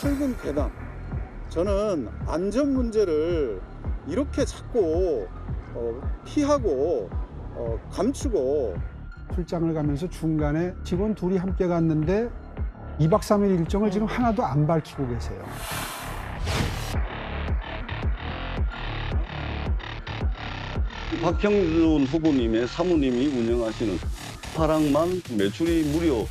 철근 폐단. 저는 안전 문제를 이렇게 자꾸 피하고 감추고 출장을 가면서 중간에 직원 둘이 함께 갔는데 2박 3일 일정을 지금 하나도 안 밝히고 계세요. 박형준 후보님의 사모님이 운영하시는 파랑만 매출이 무려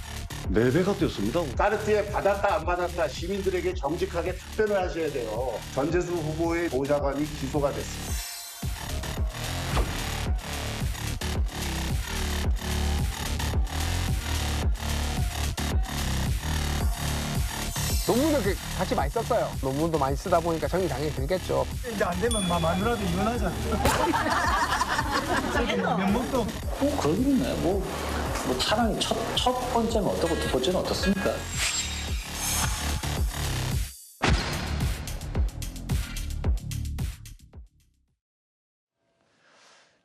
4배가 뛰었습니다. 까르띠에 받았다 안 받았다 시민들에게 정직하게 답변을 하셔야 돼요. 전재수 후보의 보좌관이 기소가 됐습니다. 논문을 같이 많이 썼어요. 논문도 많이 쓰다 보니까 정이 당연히 들겠죠. 이제 안 되면 마누라도 이혼하자. 면목도 그러겠네. 뭐 파랑이 첫 번째는 어떻고 두 번째는 어떻습니까?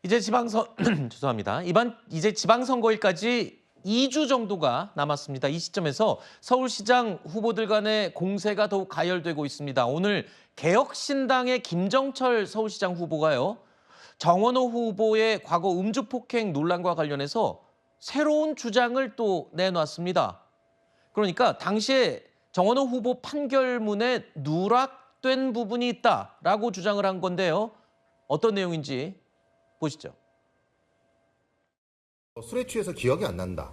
이제 죄송합니다. 이제 지방선거일까지 2주 정도가 남았습니다. 이 시점에서 서울시장 후보들 간의 공세가 더욱 가열되고 있습니다. 오늘 개혁신당의 김정철 서울시장 후보가요, 정원호 후보의 과거 음주폭행 논란과 관련해서 새로운 주장을 또 내놨습니다. 그러니까 당시에 정원호 후보 판결문에 누락된 부분이 있다라고 주장을 한 건데요. 어떤 내용인지 보시죠. 술에 취해서 기억이 안 난다.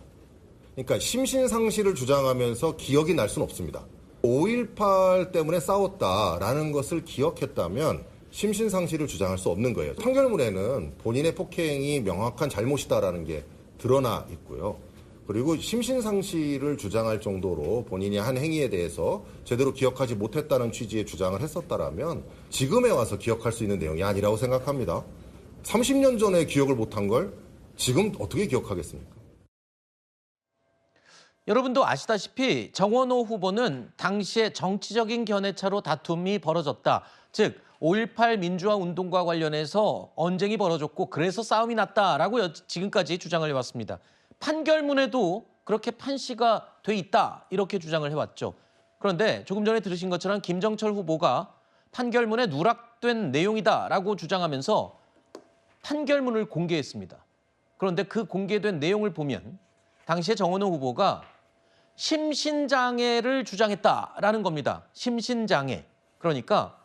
그러니까 심신상실을 주장하면서 기억이 날 수는 없습니다. 5.18 때문에 싸웠다라는 것을 기억했다면 심신상실을 주장할 수 없는 거예요. 판결문에는 본인의 폭행이 명확한 잘못이다라는 게 드러나 있고요. 그리고 심신상실을 주장할 정도로 본인이 한 행위에 대해서 제대로 기억하지 못했다는 취지의 주장을 했었다라면 지금에 와서 기억할 수 있는 내용이 아니라고 생각합니다. 30년 전에 기억을 못한 걸 지금 어떻게 기억하겠습니까? 여러분도 아시다시피 정원호 후보는 당시에 정치적인 견해차로 다툼이 벌어졌다. 즉 5.18 민주화 운동과 관련해서 언쟁이 벌어졌고 그래서 싸움이 났다라고 지금까지 주장을 해왔습니다. 판결문에도 그렇게 판시가 돼 있다 이렇게 주장을 해왔죠. 그런데 조금 전에 들으신 것처럼 김정철 후보가 판결문에 누락된 내용이다라고 주장하면서 판결문을 공개했습니다. 그런데 그 공개된 내용을 보면 당시에 정원호 후보가 심신장애를 주장했다라는 겁니다. 심신장애. 그러니까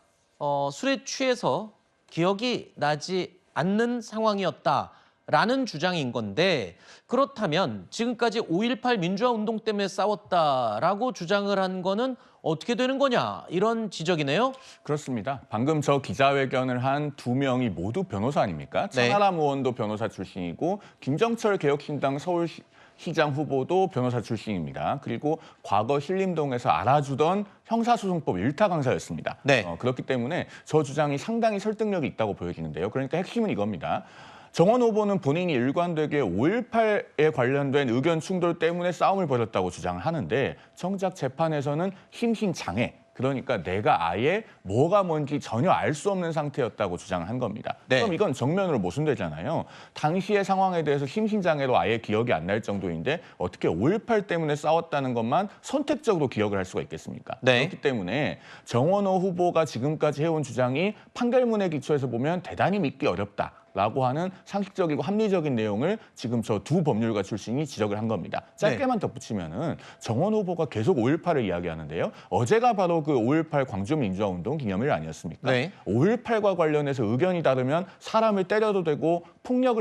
술에 취해서 기억이 나지 않는 상황이었다라는 주장인 건데, 그렇다면 지금까지 5.18 민주화 운동 때문에 싸웠다라고 주장을 한 거는 어떻게 되는 거냐, 이런 지적이네요. 그렇습니다. 방금 저 기자회견을 한 두 명이 모두 변호사 아닙니까? 네. 천하람 의원도 변호사 출신이고 김정철 개혁신당 서울시장 후보도 변호사 출신입니다. 그리고 과거 신림동에서 알아주던 형사소송법 일타 강사였습니다. 네. 그렇기 때문에 저 주장이 상당히 설득력이 있다고 보여지는데요. 그러니까 핵심은 이겁니다. 정원 후보는 본인이 일관되게 5.18에 관련된 의견 충돌 때문에 싸움을 벌였다고 주장을 하는데, 정작 재판에서는 심신장애, 그러니까 내가 아예 뭐가 뭔지 전혀 알 수 없는 상태였다고 주장을 한 겁니다. 네. 그럼 이건 정면으로 모순되잖아요. 당시의 상황에 대해서 심신장애로 아예 기억이 안 날 정도인데 어떻게 5.18 때문에 싸웠다는 것만 선택적으로 기억을 할 수가 있겠습니까? 네. 그렇기 때문에 정원호 후보가 지금까지 해온 주장이 판결문에 기초해서 보면 대단히 믿기 어렵다 라고 하는 상식적이고 합리적인 내용을 지금 저 두 법률가 출신이 지적을 한 겁니다. 짧게만 덧붙이면은 정원 후보가 계속 5.18을 이야기하는데요. 어제가 바로 그 5.18 광주민주화운동 기념일 아니었습니까? 네. 5.18과 관련해서 의견이 다르면 사람을 때려도 되고 폭력을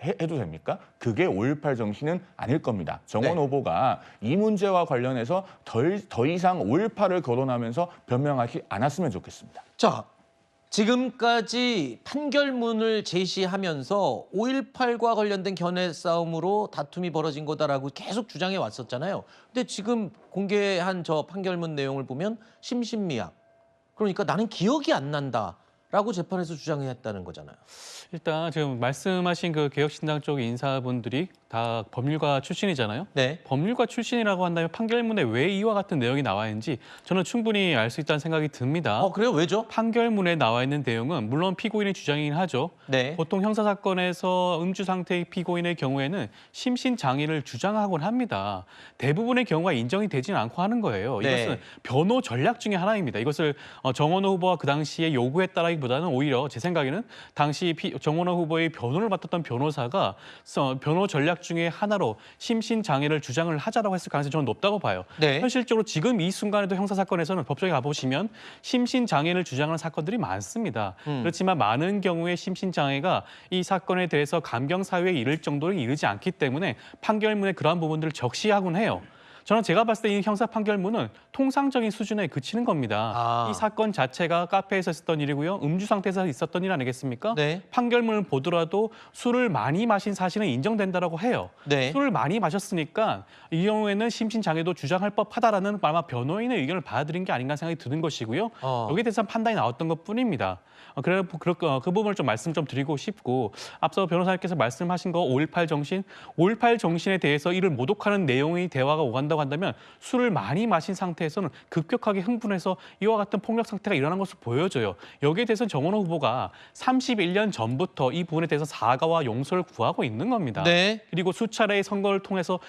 해도 됩니까? 그게 5.18 정신은 아닐 겁니다. 정원 네. 후보가 이 문제와 관련해서 더 이상 5.18을 거론하면서 변명하지 않았으면 좋겠습니다. 자, 지금까지 판결문을 제시하면서 5.18과 관련된 견해 싸움으로 다툼이 벌어진 거다라고 계속 주장해 왔었잖아요. 근데 지금 공개한 저 판결문 내용을 보면 심신미약, 그러니까 나는 기억이 안 난다 라고 재판에서 주장했다는 거잖아요. 일단 지금 말씀하신 그 개혁신당 쪽 인사분들이 다 법률가 출신이잖아요. 네. 법률가 출신이라고 한다면 판결문에 왜 이와 같은 내용이 나와 있는지 저는 충분히 알 수 있다는 생각이 듭니다. 그래요? 왜죠? 판결문에 나와 있는 내용은 물론 피고인의 주장이긴 하죠. 네. 보통 형사사건에서 음주 상태의 피고인의 경우에는 심신장애를 주장하곤 합니다. 대부분의 경우가 인정이 되지는 않고 하는 거예요. 네. 이것은 변호 전략 중에 하나입니다. 이것을 정원호 후보가 그 당시에 요구했다라기보다는 오히려 제 생각에는 당시 정원호 후보의 변호를 맡았던 변호사가 변호 전략 중에 하나로 심신장애를 주장을 하자라고 했을 가능성이 저는 높다고 봐요. 네. 현실적으로 지금 이 순간에도 형사사건에서는 법정에 가보시면 심신장애를 주장하는 사건들이 많습니다. 그렇지만 많은 경우에 심신장애가 이 사건에 대해서 감경사유에 이를 정도로 이르지 않기 때문에 판결문에 그러한 부분들을 적시하곤 해요. 저는 제가 봤을 때 이 형사 판결문은 통상적인 수준에 그치는 겁니다. 이 사건 자체가 카페에서 있었던 일이고요. 음주 상태에서 있었던 일 아니겠습니까? 네. 판결문을 보더라도 술을 많이 마신 사실은 인정된다라고 해요. 네. 술을 많이 마셨으니까 이 경우에는 심신장애도 주장할 법하다라는 아마 변호인의 의견을 받아들인 게 아닌가 생각이 드는 것이고요. 여기에 대해서 판단이 나왔던 것뿐입니다. 그래서 그 부분을 좀 말씀 좀 드리고 싶고 앞서 변호사님께서 말씀하신 거 5.18 정신, 5.18 정신에 대해서 이를 모독하는 내용의 대화가 오간다고 한다면 술을 많이 마신 상태에서는 급격하게 흥분해서 이와 같은 폭력 상태가 일어난 것으로 보여져요. 여기에 대해서는 정원호 후보가 31년 전부터 이 부분에 대해서 사과와 용서를 구하고 있는 겁니다. 네. 그리고 수차례의 선거를 통해서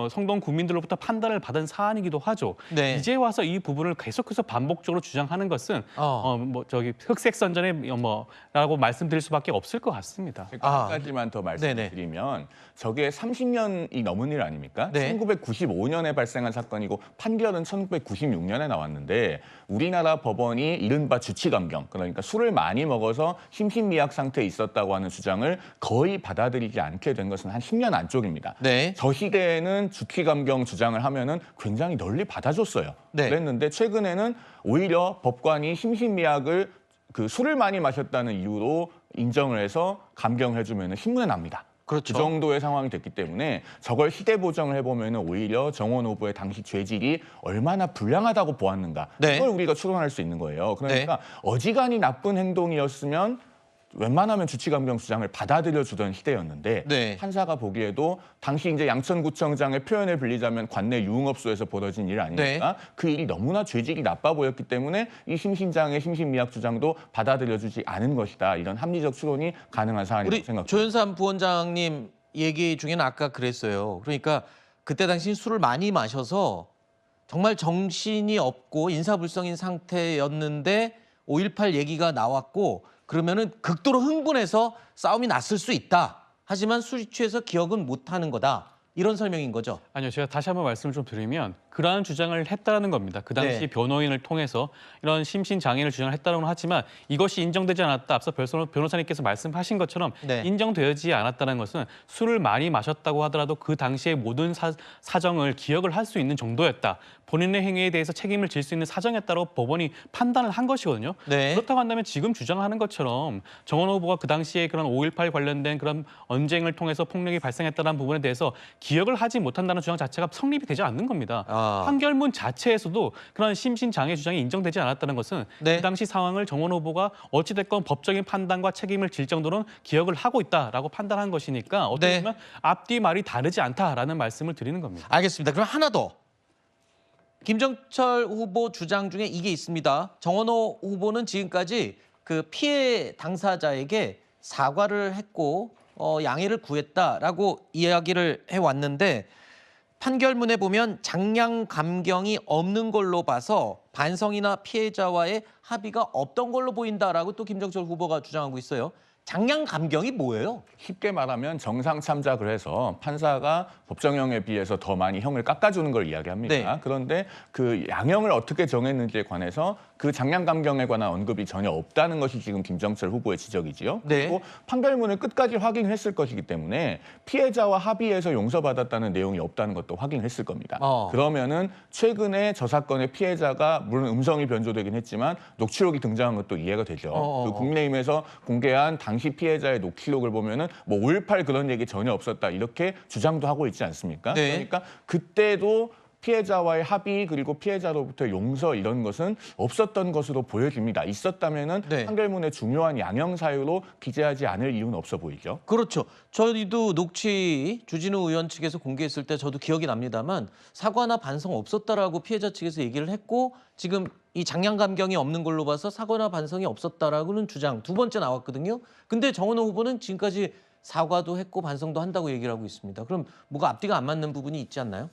성동 국민들로부터 판단을 받은 사안이기도 하죠. 네. 이제 와서 이 부분을 계속해서 반복적으로 주장하는 것은 흑색 선전에 라고 말씀드릴 수밖에 없을 것 같습니다. 한 가지만 더 말씀드리면 저게 30년이 넘은 일 아닙니까? 네. 1995년에 발생한 사건이고 판결은 1996년에 나왔는데 우리나라 법원이 이른바 주치감경, 그러니까 술을 많이 먹어서 심신미약 상태에 있었다고 하는 주장을 거의 받아들이지 않게 된 것은 한 10년 안쪽입니다. 네. 저 시대에는 주치감경 주장을 하면은 굉장히 널리 받아줬어요. 네. 그랬는데 최근에는 오히려 법관이 심신미약을 그 술을 많이 마셨다는 이유로 인정을 해서 감경해주면 신문에 납니다. 그렇죠. 그 정도의 상황이 됐기 때문에 저걸 시대 보정을 해보면 오히려 정원 후보의 당시 죄질이 얼마나 불량하다고 보았는가. 네. 그걸 우리가 추론할 수 있는 거예요. 그러니까 어지간히 나쁜 행동이었으면 웬만하면 주치감경 주장을 받아들여주던 시대였는데 네. 판사가 보기에도 당시 이제 양천구청장의 표현을 빌리자면 관내 유흥업소에서 벌어진 일 아닙니까? 그 일이 너무나 죄질이 나빠 보였기 때문에 이 심신장애, 심신미약 주장도 받아들여주지 않은 것이다. 이런 합리적 추론이 가능한 사안이라고 우리 생각합니다. 조현삼 부원장님 얘기 중에는 아까 그랬어요. 그러니까 그때 당시 술을 많이 마셔서 정말 정신이 없고 인사불성인 상태였는데 5.18 얘기가 나왔고 그러면은 극도로 흥분해서 싸움이 났을 수 있다. 하지만 술이 취해서 기억은 못하는 거다. 이런 설명인 거죠. 아니요, 제가 다시 한번 말씀을 좀 드리면 그러한 주장을 했다라는 겁니다. 그 당시 변호인을 통해서 이런 심신장애를 주장을 했다고는 하지만 이것이 인정되지 않았다. 앞서 변호사님께서 말씀하신 것처럼 인정되지 않았다는 것은 술을 많이 마셨다고 하더라도 그 당시의 모든 사정을 기억을 할 수 있는 정도였다. 본인의 행위에 대해서 책임을 질 수 있는 사정이었다고 법원이 판단을 한 것이거든요. 네. 그렇다고 한다면 지금 주장하는 것처럼 정원호 후보가 그 당시에 그런 5.18 관련된 그런 언쟁을 통해서 폭력이 발생했다는 부분에 대해서 기억을 하지 못한다는 주장 자체가 성립이 되지 않는 겁니다. 판결문 자체에서도 그런 심신장애 주장이 인정되지 않았다는 것은 그 당시 상황을 정원호 후보가 어찌됐건 법적인 판단과 책임을 질 정도로는 기억을 하고 있다라고 판단한 것이니까 어떻게 보면 앞뒤 말이 다르지 않다라는 말씀을 드리는 겁니다. 알겠습니다. 그럼 하나 더. 김정철 후보 주장 중에 이게 있습니다. 정원호 후보는 지금까지 그 피해 당사자에게 사과를 했고 양해를 구했다라고 이야기를 해왔는데 판결문에 보면 장량 감경이 없는 걸로 봐서 반성이나 피해자와의 합의가 없던 걸로 보인다라고 또 김정철 후보가 주장하고 있어요. 장량 감경이 뭐예요? 쉽게 말하면 정상 참작을 해서 판사가 법정형에 비해서 더 많이 형을 깎아주는 걸 이야기합니다. 그런데 그 양형을 어떻게 정했는지에 관해서 그 장량 감경에 관한 언급이 전혀 없다는 것이 지금 김정철 후보의 지적이지요. 그리고 판결문을 끝까지 확인했을 것이기 때문에 피해자와 합의해서 용서받았다는 내용이 없다는 것도 확인했을 겁니다. 그러면은 최근에 저 사건의 피해자가 물론 음성이 변조되긴 했지만 녹취록이 등장한 것도 이해가 되죠. 그 국민의힘에서 공개한 당시 피해자의 녹취록을 보면은 뭐 5.18 그런 얘기 전혀 없었다 이렇게 주장도 하고 있지 않습니까? 그러니까 그때도 피해자와의 합의 그리고 피해자로부터 용서 이런 것은 없었던 것으로 보여집니다. 있었다면은 네. 판결문의 중요한 양형 사유로 기재하지 않을 이유는 없어 보이죠. 그렇죠. 저희도 녹취 주진우 의원 측에서 공개했을 때 저도 기억이 납니다만 사과나 반성 없었다라고 피해자 측에서 얘기를 했고 지금 이 장량 감경이 없는 걸로 봐서 사과나 반성이 없었다라고는 주장 두 번째 나왔거든요. 근데 정원호 후보는 지금까지 사과도 했고 반성도 한다고 얘기를 하고 있습니다. 그럼 뭐가 앞뒤가 안 맞는 부분이 있지 않나요?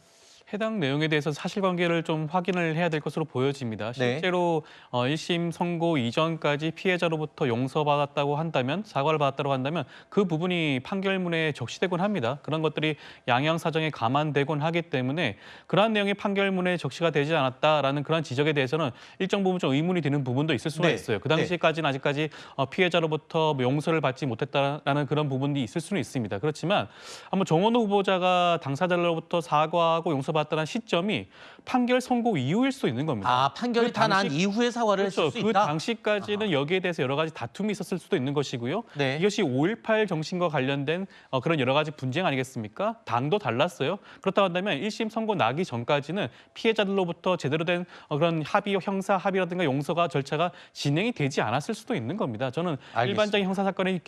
해당 내용에 대해서 사실관계를 좀 확인을 해야 될 것으로 보여집니다. 실제로 1심 선고 이전까지 피해자로부터 용서받았다고 한다면, 사과를 받았다고 한다면 그 부분이 판결문에 적시되곤 합니다. 그런 것들이 양형 사정에 감안되곤 하기 때문에 그러한 내용이 판결문에 적시가 되지 않았다라는 그런 지적에 대해서는 일정 부분 좀 의문이 드는 부분도 있을 수가 있어요. 그 당시까지는 아직까지 피해자로부터 용서를 받지 못했다라는 그런 부분이 있을 수는 있습니다. 그렇지만 한번 정원호 후보자가 당사자로부터 사과하고 용서받았다는 시점이 판결 선고 이후일 수도 있는 겁니다. 아, 판결이 다 난 이후에 사과를 그렇죠. 했을 수 그 있다? 당시까지는 여기에 대해서 여러 가지 다툼이 있었을 수도 있는 것이고요. 네. 이것이 5.18 정신과 관련된 그런 여러 가지 분쟁 아니겠습니까? 당도 달랐어요. 그렇다고 한다면 1심 선고 나기 전까지는 피해자들로부터 제대로 된 그런 합의, 형사 합의라든가 용서가 절차가 진행이 되지 않았을 수도 있는 겁니다. 저는 알겠습니다. 일반적인 형사사건의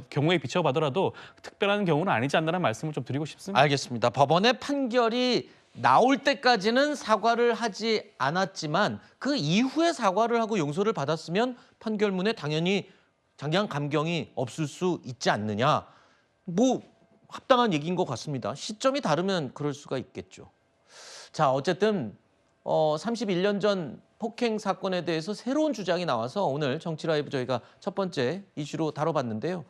경우에 비춰봐더라도 특별한 경우는 아니지 않나라는 말씀을 좀 드리고 싶습니다. 알겠습니다. 법원의 판결이 나올 때까지는 사과를 하지 않았지만 그 이후에 사과를 하고 용서를 받았으면 판결문에 당연히 장량 감경이 없을 수 있지 않느냐. 뭐 합당한 얘기인 것 같습니다. 시점이 다르면 그럴 수가 있겠죠. 자, 어쨌든 31년 전 폭행 사건에 대해서 새로운 주장이 나와서 오늘 정치라이브 저희가 첫 번째 이슈로 다뤄봤는데요.